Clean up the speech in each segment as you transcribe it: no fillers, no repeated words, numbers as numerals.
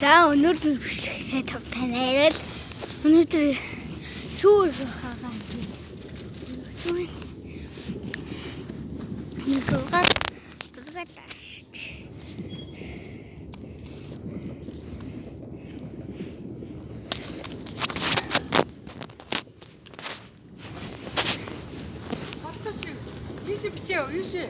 За өнөөдөр тавтанаар л өнөөдөр сүүр хаагаа. Нэгөөг Иши битээ, иши.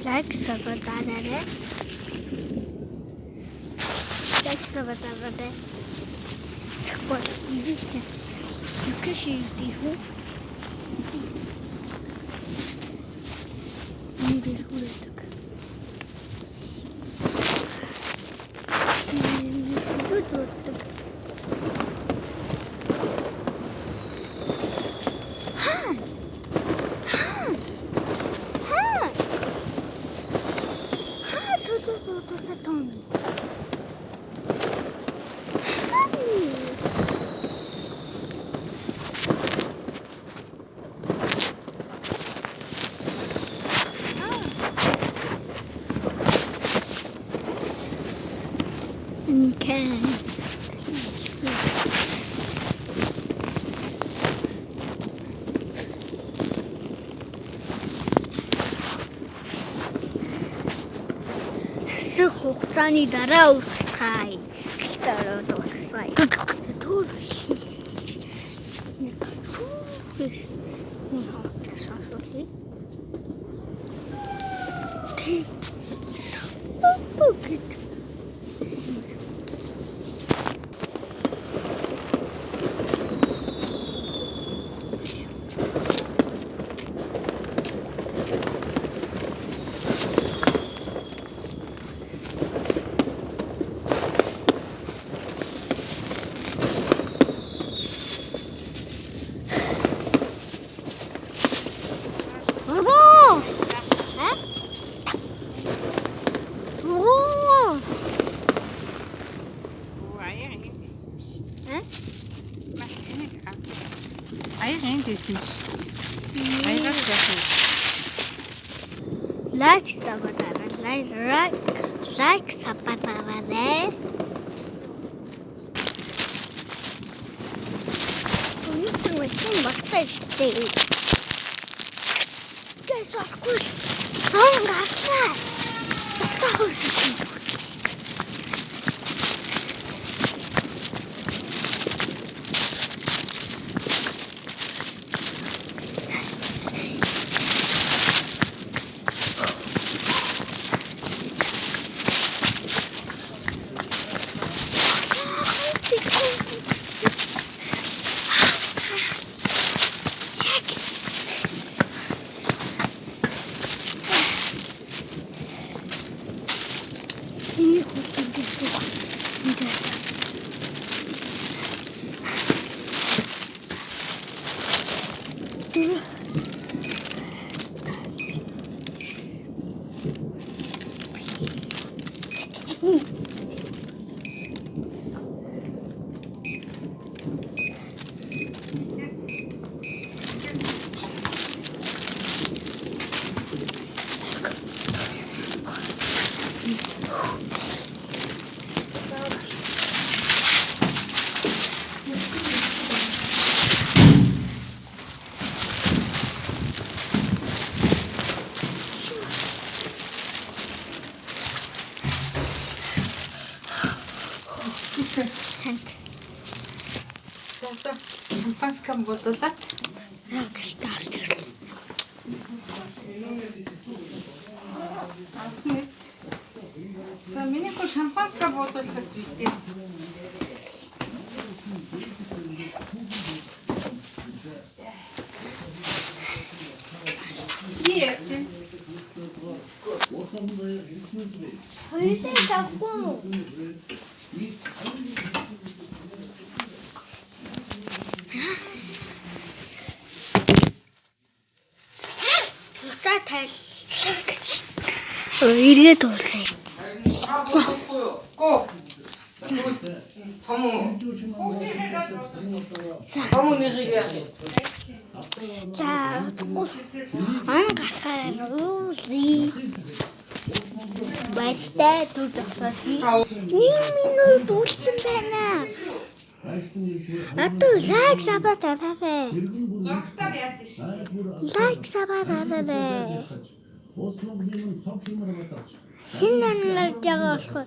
Like sabatanare. What is it? You can see the hoop. Can хугацааны дараа ууцгаая. Дараа ууцгаая. Төөрөж. Нэг сүүгээс нэг хавтаа шаашуулъя. Тэг. Саппогт. Аян гэсэн юм шүү дээ. Аягаас яах вэ? Like сапатараа. Өнөөдөр машин багтаа штэ. Гэсахгүй. Ангаарсаа. Багтаахгүй шүү. Шампанское бутылка. За миний хөө шампанское бутылка битээ. Би ярьж байна. хоёрын тавгүй юу? За тайл. Ирээд уулзъя. Го. За ан гасгаар уулзъя. Баяртай дуудахсаач. 1 минут үлдсэн байна. Ату лайк сабат таваа. Зогтар яд ш. Лайк сабат таваа. Хин нанлаж байгаа болохоор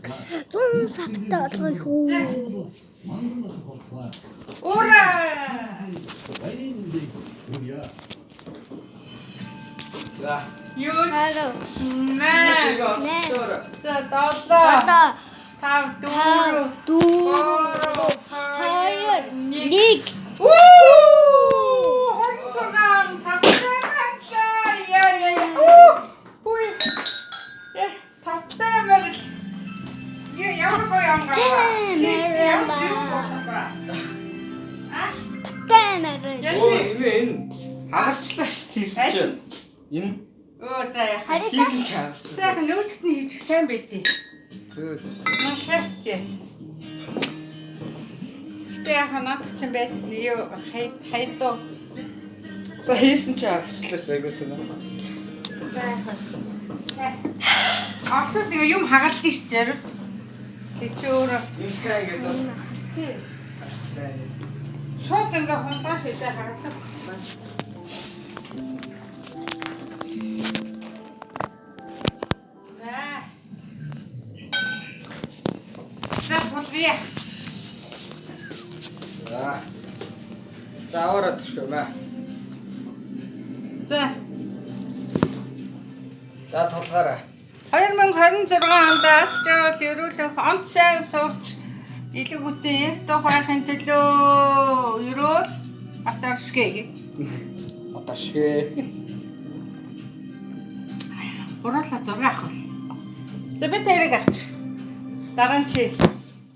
100 сабтай болгоё шүү. Ура! Юус. Хараа. Маа. За долоо. Одоо Тав дөрөв. дүү хоёр нэг Хонцган тавтамаа. Яа. Ой. Тавтамаа. Ямар гоё амгаа. Чист ямар зүг болоо. танаар. Энэ хагарчлаа ш тийс чинь. Энэ Оо за яа. хийсэн чи хагарчлаа. Сайхан нөгөөдгт нь хийчих сайн байдیں۔ Машаасье. Тэ ханаад ч юм байд юу хайдоо. За хийсэн чи хагарчлаа ш айгуусан. Сайхан. Асууд юм хагалдсан ш зарим. Тэг чи өөрөө Ийм сайн гэдэг. тий. Сайн. Шууд ингээ хонтоо шийдээ хагалдаг. За болвия. За аваараа төшгөөмэ. За За толгаараа. 2026 онд аз жаргал ерөөлөх онц сайн сурч илэг үтэн яг тухайхын төлөө ерөөл батаршгэ гэж. Оташгэ. Гурлаа 6 ах бол. За би тэрийг авч. Дараа нь чи